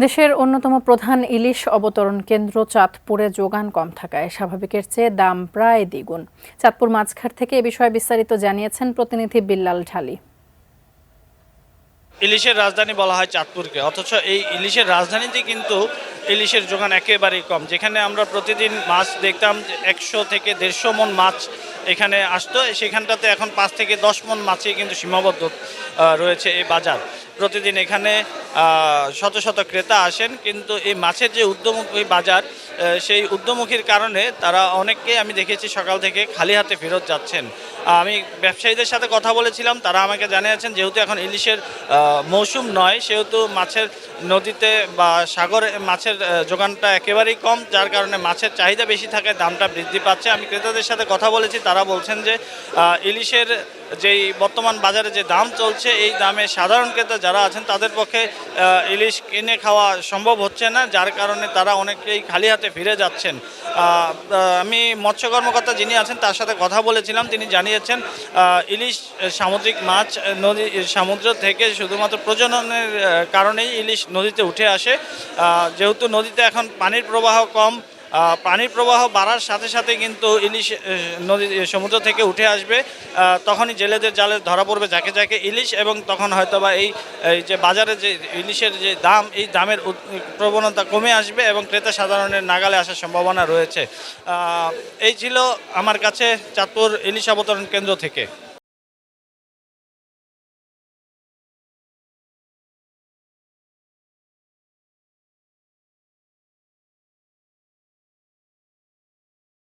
দেশের অন্যতম প্রধান ইলিশ অবতরণ কেন্দ্র চাঁদপুরে যোগান কম থাকায় স্বাভাবিকের চেয়ে দাম প্রায় দ্বিগুণ। চাঁদপুর মাছঘাট থেকে এ বিষয়ে বিস্তারিত জানিয়েছেন প্রতিনিধি বিল্লাল ঢালী। ইলিশের রাজধানী বলা হয় চাঁদপুরকে, অথচ এই ইলিশের রাজধানীতে কিন্তু ইলিশের যোগান একেবারেই কম। যেখানে আমরা প্রতিদিন মাছ দেখতাম 100 থেকে 150 মন মাছ এখানে আসতো, সেখানটাতে এখন 5 থেকে 10 মন মাছই কিন্তু সীমাবদ্ধ রয়েছে এই বাজার। প্রতিদিন এখানে শত শত ক্রেতা আসেন, কিন্তু এই মাছের যে উদ্যমুখী বাজার, সেই উদ্যমুখীর কারণে তারা অনেককেই আমি দেখেছি সকাল থেকে খালি হাতে ফেরত যাচ্ছেন। আমি ব্যবসায়ীদের সাথে কথা বলেছিলাম, তারা আমাকে জানিয়েছেন যেহেতু এখন ইলিশের মৌসুম নয়, সেহেতু মাছের নদীতে বা সাগরে মাছের যোগানটা একেবারেই কম, যার কারণে মাছের চাহিদা বেশি থাকায় দামটা বৃদ্ধি পাচ্ছে। আমি ক্রেতাদের সাথে কথা বলেছি, তারা বলছেন যে ইলিশের যেই বর্তমান বাজারে যে দাম চলছে, এই দামে সাধারণ ক্রেতা যারা আছেন তাদের পক্ষে ইলিশ কিনে খাওয়া সম্ভব হচ্ছে না, যার কারণে তারা অনেকেই খালি হাতে ফিরে যাচ্ছেন। আমি মৎস্য কর্মকর্তা যিনি আছেন তার সাথে কথা বলেছিলাম, তিনি জানিয়েছেন ইলিশ সামুদ্রিক মাছ নদী সমুদ্র থেকে শুধুমাত্র প্রজননের কারণেই ইলিশ নদীতে উঠে আসে। যেহেতু নদীতে এখন পানির প্রবাহ কম, পানির প্রবাহ বাড়ার সাথে সাথে কিন্তু ইলিশ নদী সমুদ্র থেকে উঠে আসবে, তখনই জেলেদের জালে ধরা পড়বে যাকে যাকে ইলিশ, এবং তখন হয়তোবা এই যে বাজারে যে ইলিশের যে দাম, এই দামের প্রবণতা কমে আসবে এবং ক্রেতা সাধারণের নাগালে আসার সম্ভাবনা রয়েছে। এই ছিল আমার কাছে চাঁদপুর ইলিশ অবতরণ কেন্দ্র থেকে।